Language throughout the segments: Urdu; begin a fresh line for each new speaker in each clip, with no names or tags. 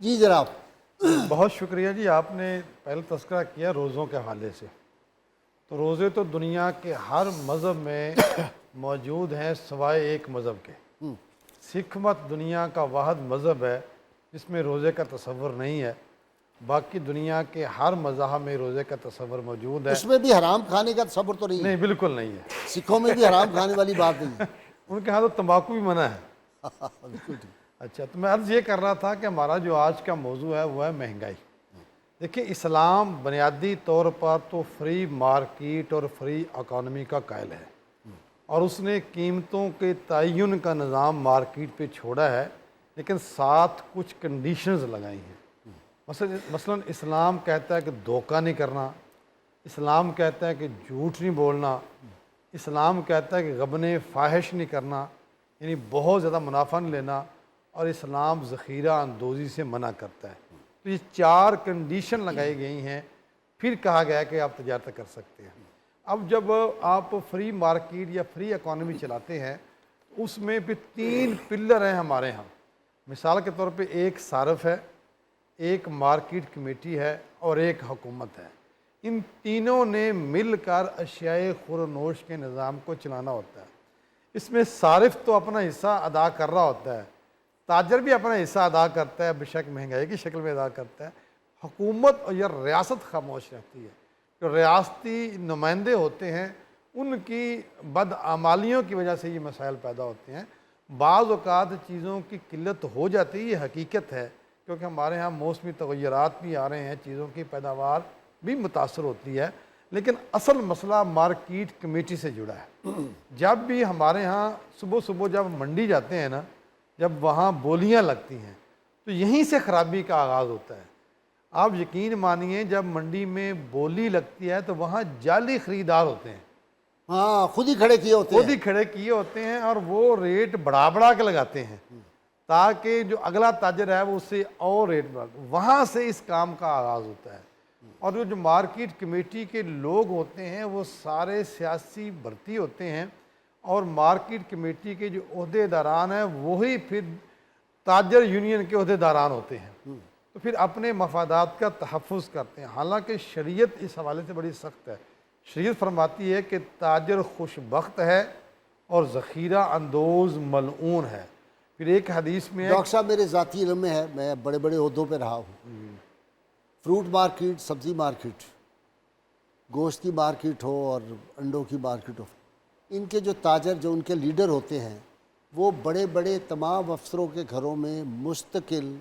جی جناب.
بہت شکریہ جی. آپ نے پہلے تذکرہ کیا روزوں کے حوالے سے. تو روزے تو دنیا کے ہر مذہب میں موجود ہیں سوائے ایک مذہب کے. سکھ مت دنیا کا واحد مذہب ہے جس میں روزے کا تصور نہیں ہے. باقی دنیا کے ہر مذہب میں روزے کا تصور موجود ہے.
اس میں بھی حرام کھانے کا تصور تو نہیں ہے؟
نہیں، بالکل نہیں ہے.
سکھوں میں بھی حرام کھانے والی بات نہیں ہے.
ان کے ہاں تو تمباکو بھی منع ہے.
بالکل ٹھیک.
اچھا، تو میں عرض یہ کر رہا تھا کہ ہمارا جو آج کا موضوع ہے وہ ہے مہنگائی. دیکھیں، اسلام بنیادی طور پر تو فری مارکیٹ اور فری اکانومی کا قائل ہے، اور اس نے قیمتوں کے تعین کا نظام مارکیٹ پہ چھوڑا ہے، لیکن ساتھ کچھ کنڈیشنز لگائی ہیں. مثلا اسلام کہتا ہے کہ دھوکہ نہیں کرنا، اسلام کہتا ہے کہ جھوٹ نہیں بولنا، اسلام کہتا ہے کہ غبن فاحش نہیں کرنا، یعنی بہت زیادہ منافع نہیں لینا، اور اسلام ذخیرہ اندوزی سے منع کرتا ہے. تو یہ 4 کنڈیشن لگائی گئی ہیں. پھر کہا گیا ہے کہ آپ تجارت کر سکتے ہیں. اب جب آپ فری مارکیٹ یا فری اکانومی چلاتے ہیں، اس میں پھر 3 پلر ہیں ہمارے ہاں. مثال کے طور پہ ایک صارف ہے، ایک مارکیٹ کمیٹی ہے، اور ایک حکومت ہے. ان تینوں نے مل کر اشیاء خور و نوش کے نظام کو چلانا ہوتا ہے. اس میں صارف تو اپنا حصہ ادا کر رہا ہوتا ہے، تاجر بھی اپنا حصہ ادا کرتا ہے، بے شک مہنگائی کی شکل میں ادا کرتا ہے. حکومت اور یا ریاست خاموش رہتی ہے. جو ریاستی نمائندے ہوتے ہیں ان کی بدعمالیوں کی وجہ سے یہ مسائل پیدا ہوتے ہیں. بعض اوقات چیزوں کی قلت ہو جاتی ہے، یہ حقیقت ہے، کیونکہ ہمارے ہاں موسمی تغیرات بھی آ رہے ہیں، چیزوں کی پیداوار بھی متاثر ہوتی ہے. لیکن اصل مسئلہ مارکیٹ کمیٹی سے جڑا ہے. جب بھی ہمارے ہاں صبح صبح جب منڈی جاتے ہیں نا، جب وہاں بولیاں لگتی ہیں تو یہیں سے خرابی کا آغاز ہوتا ہے. آپ یقین مانیے، جب منڈی میں بولی لگتی ہے تو وہاں جعلی خریدار ہوتے ہیں،
ہاں، خود ہی کھڑے کیے ہوتے ہیں.
خود ہی کھڑے کیے ہوتے ہیں، اور وہ ریٹ بڑھا بڑھا کے لگاتے ہیں تاکہ جو اگلا تاجر ہے وہ اس سے اور ریٹ بڑھا. وہاں سے اس کام کا آغاز ہوتا ہے. اور جو مارکیٹ کمیٹی کے لوگ ہوتے ہیں وہ سارے سیاسی بھرتی ہوتے ہیں، اور مارکیٹ کمیٹی کے جو عہدے داران ہیں وہی پھر تاجر یونین کے عہدے داران ہوتے ہیں. تو پھر اپنے مفادات کا تحفظ کرتے ہیں. حالانکہ شریعت اس حوالے سے بڑی سخت ہے. شریعت فرماتی ہے کہ تاجر خوش بخت ہے اور ذخیرہ اندوز ملعون ہے. پھر ایک حدیث میں ہے،
ڈاکٹر صاحب میرے ذاتی علم میں ہے، میں بڑے بڑے عہدوں پہ رہا ہوں. فروٹ مارکیٹ، سبزی مارکیٹ، گوشت کی مارکیٹ ہو اور انڈوں کی مارکیٹ ہو، ان کے جو تاجر، جو ان کے لیڈر ہوتے ہیں، وہ بڑے بڑے تمام افسروں کے گھروں میں مستقل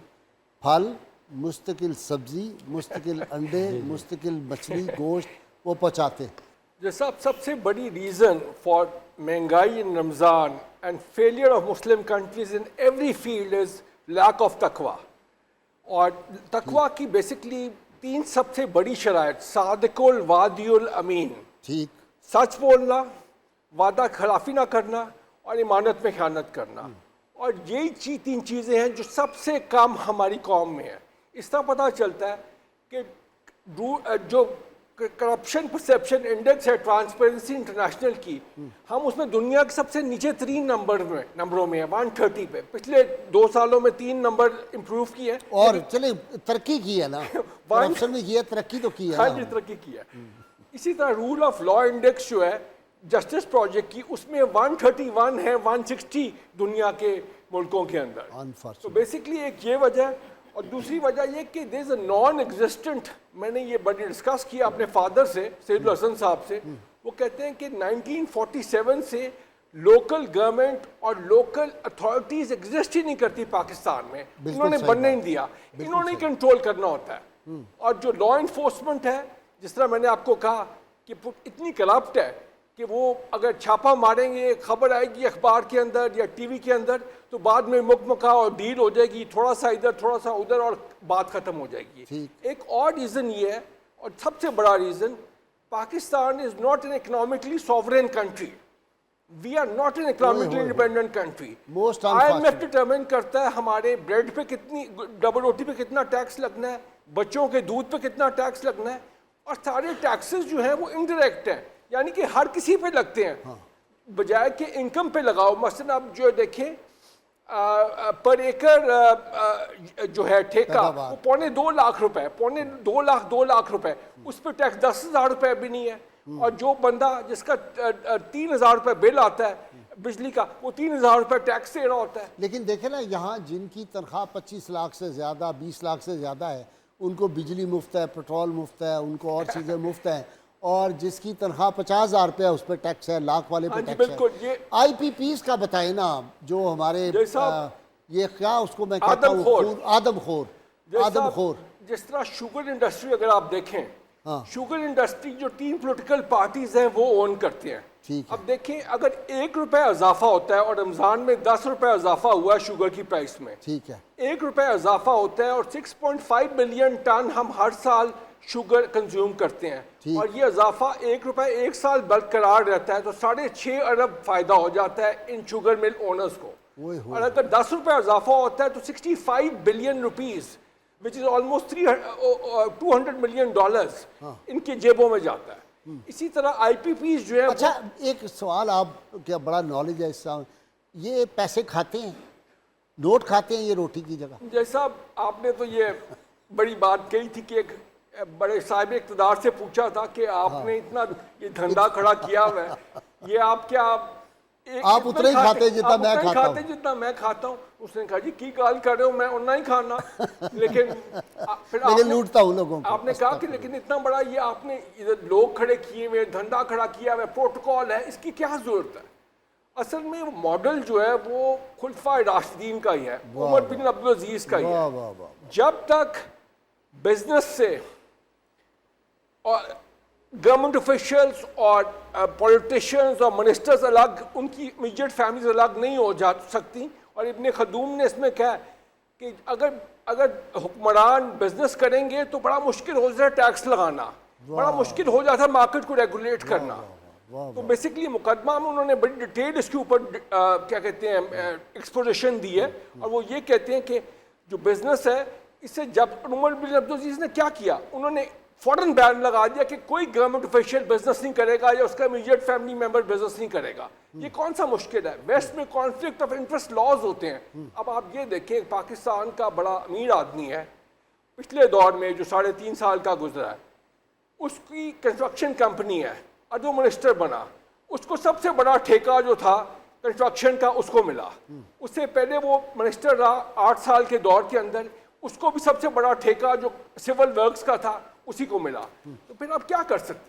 پھل، مستقل سبزی، مستقل انڈے، مستقل مچھلی، گوشت وہ پہنچاتے ہیں.
جیسا سب سے بڑی ریزن فار مہنگائی in Ramzan and failure of Muslim countries in every field is lack of تقوی. اور تقوی کی بیسکلی 3 سب سے بڑی شرائط: صادق الوعد الامین،
ٹھیک،
سچ بولنا، وعدہ خلافی نہ کرنا، اور امانت میں خیانت کرنا. اور یہی 3 چیزیں ہیں جو سب سے کم ہماری قوم میں ہیں. اس طرح پتہ چلتا ہے کہ جو کرپشن پرسیپشن انڈیکس ہے ٹرانسپیرنسی انٹرنیشنل کی، ہم اس میں دنیا کے سب سے نیچے 3 نمبروں میں ہیں، 130 پہ. پچھلے 2 سالوں میں 3 نمبر امپروو کیے ہیں.
اور چلے ترقی کی ہے نا، کرپشن میں کی ہے، ترقی تو کی ہے
ہاں
نا.
جی، ترقی کی ہے. اسی طرح رول آف لا انڈیکس جو ہے جسٹس پروجیکٹ کی، اس میں 131 ہے 160 دنیا کے ملکوں کے اندر. تو بیسکلی ایک یہ وجہ ہے. اور دوسری وجہ یہ کہ دیر از اے نان ایگزسٹنٹ، میں نے یہ بڑی ڈسکس کیا اپنے فادر سے، سید الحسن صاحب سے. وہ کہتے ہیں کہ 1947 سے لوکل گورنمنٹ اور لوکل اتھارٹیز ایگزسٹ ہی نہیں کرتی پاکستان میں. انہوں نے بننے نہیں دیا، انہوں نے کنٹرول کرنا ہوتا ہے. اور جو لا انفورسمنٹ ہے، جس طرح میں نے آپ کو کہا کہ اتنی کرپٹ ہے کہ وہ اگر چھاپا ماریں گے، خبر آئے گی اخبار کے اندر یا ٹی وی کے اندر، تو بعد میں مکمکا اور ڈیل ہو جائے گی، تھوڑا سا ادھر تھوڑا سا ادھر، اور بات ختم ہو جائے گی. ایک اور ریزن یہ ہے، اور سب سے بڑا reason, Pakistan is not an economically sovereign country. We are not an economically independent country. IMF determine کرتا ہے ہمارے بریڈ پہ کتنی، ڈبل روٹی پہ کتنا ٹیکس لگنا ہے، بچوں کے دودھ پہ کتنا ٹیکس لگنا ہے. اور سارے ٹیکسز جو ہیں وہ انڈائریکٹ ہیں، یعنی کہ ہر کسی پہ لگتے ہیں، بجائے کہ انکم پہ لگاؤ. مثلا آپ جو دیکھیں پر ایکر جو ہے ٹھیکہ وہ پونے 2 لاکھ روپے، پونے 2 لاکھ روپے، اس پہ ٹیکس 10,000 روپے بھی نہیں ہے. اور جو بندہ جس کا 3,000 روپے بل آتا ہے بجلی کا، وہ 3,000 روپے ٹیکس دے رہا ہوتا ہے.
لیکن دیکھیں نا، یہاں جن کی تنخواہ 25 لاکھ سے زیادہ، 20 لاکھ سے زیادہ ہے، ان کو بجلی مفت ہے، پیٹرول مفت ہے، ان کو اور چیزیں مفت ہیں. اور جس کی تنخواہ 50,000 روپے ہے اس پہ ٹیکس ہے، لاکھ والے پہ ٹیکس ہے.
بالکل. یہ
آئی پی پیز کا بتائیں نا، جو ہمارے یہ کیا اس کو میں کہتا ہوں، آدم خور.
جس طرح شوگر انڈسٹری اگر آپ دیکھیں، شوگر انڈسٹری جو 3 پولیٹیکل پارٹیز ہیں وہ اون کرتے ہیں. اب دیکھیں اگر 1 روپے اضافہ ہوتا ہے، اور رمضان میں 10 روپے اضافہ ہوا ہے شوگر کی پرائس میں،
ٹھیک ہے،
1 روپے اضافہ ہوتا ہے، اور 6.5 ملین ٹن ہم ہر سال شوگر کنزیوم کرتے ہیں، اور یہ اضافہ 1 روپے 1 سال برقرار رہتا ہے، تو 6.5 ارب فائدہ ہو جاتا ہے ان شوگر مل اونرز کو. اور اگر 10 روپے اضافہ ہوتا ہے تو 65 billion rupees which is almost $200 million ان کی جیبوں میں جاتا ہے. اسی طرح آئی پی پیز جو ہے.
اچھا ایک سوال، آپ کیا بڑا نالج ہے اس سے، یہ پیسے کھاتے ہیں، نوٹ کھاتے ہیں یہ روٹی کی جگہ؟
جیسا آپ نے تو یہ بڑی بات کہی تھی کہ ایک بڑے صاحب اقتدار سے پوچھا تھا کہ آپ نے اتنا یہ دھندا کھڑا کیا ہوا ہے، یہ آپ کیا
آپ اتنا ہی کھاتے جتنا میں کھاتا ہوں؟
جتنا میں کھاتا ہوں. اس نے کہا جی کی گال کر رہے ہو، میں اتنا ہی کھانا. لیکن پھر
لوٹتا ہوں لوگوں کو.
آپ نے کہا کہ لیکن اتنا بڑا یہ آپ نے ادھر لوگ کھڑے کیے ہوئے، دھندا کھڑا کیا ہوا ہے، پروٹوکول ہے، اس کی کیا ضرورت ہے؟ اصل میں ماڈل جو ہے وہ خلفائے راشدین کا ہی ہے، عمر بن عبدالعزیز کا ہی ہے. جب تک بزنس سے اور گورنمنٹ آفیشلز اور پولیٹیشنز اور منسٹرز الگ، ان کی امیجیٹ فیملیز الگ نہیں ہو جا سکتی. اور ابن خلدون نے اس میں کہا کہ اگر حکمران بزنس کریں گے تو بڑا مشکل ہو جاتا ہے ٹیکس لگانا، بڑا مشکل ہو جاتا ہے مارکیٹ کو ریگولیٹ کرنا. تو بیسکلی مقدمہ میں انہوں نے بڑی ڈیٹیل اس کے اوپر کیا کہتے ہیں ایکسپوزیشن دی ہے، اور وہ یہ کہتے ہیں کہ جو بزنس ہے اس سے، جب عمر بن عبدالعزیز نے کیا کیا، انہوں نے فوراً بیان لگا دیا کہ کوئی گورنمنٹ آفیشیل بزنس نہیں کرے گا یا اس کا امیجیٹ فیملی ممبر بزنس نہیں کرے گا. یہ کون سا مشکل ہے؟ ویسٹ میں کانفلکٹ آف انٹرسٹ لاز ہوتے ہیں. اب آپ یہ دیکھیں، پاکستان کا بڑا امیر آدمی ہے، پچھلے دور میں جو 3.5 سال کا گزرا ہے، اس کی کنسٹرکشن کمپنی ہے، اور جو منسٹر بنا اس کو سب سے بڑا ٹھیکہ جو تھا کنسٹرکشن کا اس کو ملا. اس سے پہلے وہ منسٹر رہا 8 سال کے دور کے اندر، اس کو بھی سب سے بڑا ٹھیکہ جو سول ورکس کا تھا اسی کو ملا. تو پھر آپ کیا کر سکتے ہیں؟